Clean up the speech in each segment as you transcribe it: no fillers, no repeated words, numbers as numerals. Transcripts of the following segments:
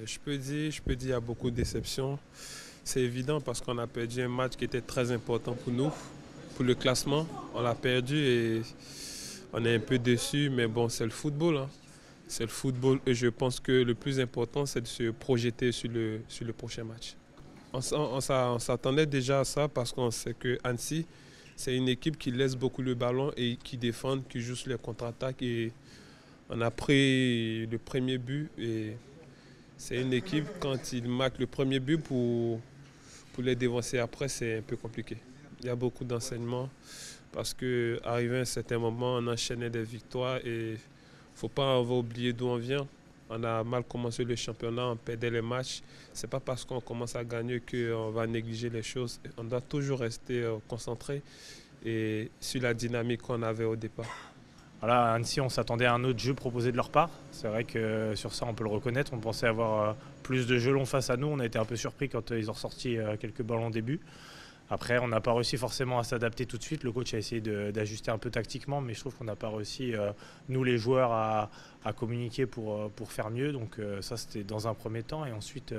Je peux dire qu'il y a beaucoup de déceptions. C'est évident parce qu'on a perdu un match qui était très important pour nous, pour le classement. On l'a perdu et on est un peu déçus, mais bon, c'est le football, hein. C'est le football et je pense que le plus important, c'est de se projeter sur le prochain match. On s'attendait déjà à ça parce qu'on sait que Annecy, c'est une équipe qui laisse beaucoup le ballon et qui défend, qui joue sur les contre-attaques. Et on a pris le premier but et c'est une équipe, quand ils marquent le premier but pour les dévancer après, c'est un peu compliqué. Il y a beaucoup d'enseignements parce qu'arrivé à un certain moment, on enchaînait des victoires et il ne faut pas oublier d'où on vient. On a mal commencé le championnat, on perdait les matchs. Ce n'est pas parce qu'on commence à gagner qu'on va négliger les choses. On doit toujours rester concentré et sur la dynamique qu'on avait au départ. Voilà, à Annecy, on s'attendait à un autre jeu proposé de leur part. C'est vrai que sur ça, on peut le reconnaître. On pensait avoir plus de jeux longs face à nous. On a été un peu surpris quand ils ont ressorti quelques ballons au début. Après, on n'a pas réussi forcément à s'adapter tout de suite. Le coach a essayé d'ajuster un peu tactiquement, mais je trouve qu'on n'a pas réussi, nous les joueurs, à communiquer pour faire mieux. Donc ça, c'était dans un premier temps. Et ensuite,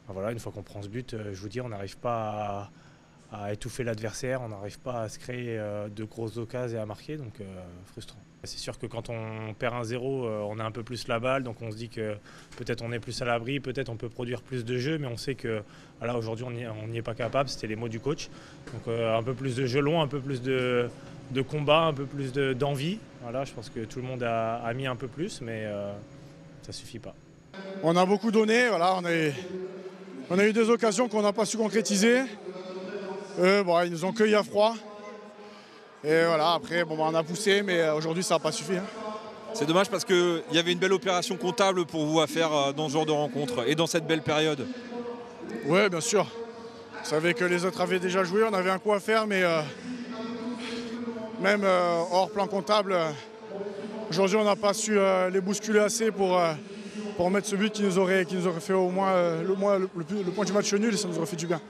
voilà, une fois qu'on prend ce but, je vous dis, on n'arrive pas à étouffer l'adversaire, on n'arrive pas à se créer de grosses occasions et à marquer, donc frustrant. C'est sûr que quand on perd 1-0, on a un peu plus la balle, donc on se dit que peut-être on est plus à l'abri, peut-être on peut produire plus de jeux, mais on sait que voilà, aujourd'hui on n'y est pas capable, c'était les mots du coach. Donc un peu plus de jeux longs, un peu plus de combat, un peu plus d'envie. Voilà, je pense que tout le monde a mis un peu plus, mais ça ne suffit pas. On a beaucoup donné, voilà, on a eu des occasions qu'on n'a pas su concrétiser. Ils nous ont cueillis à froid. Et voilà, après, on a poussé, mais aujourd'hui, ça n'a pas suffi. Hein. C'est dommage parce qu'il y avait une belle opération comptable pour vous à faire dans ce genre de rencontre et dans cette belle période. Oui, bien sûr. On savait que les autres avaient déjà joué, on avait un coup à faire, mais même hors plan comptable, aujourd'hui, on n'a pas su les bousculer assez pour mettre ce but qui nous aurait fait au moins le point du match nul et ça nous aurait fait du bien.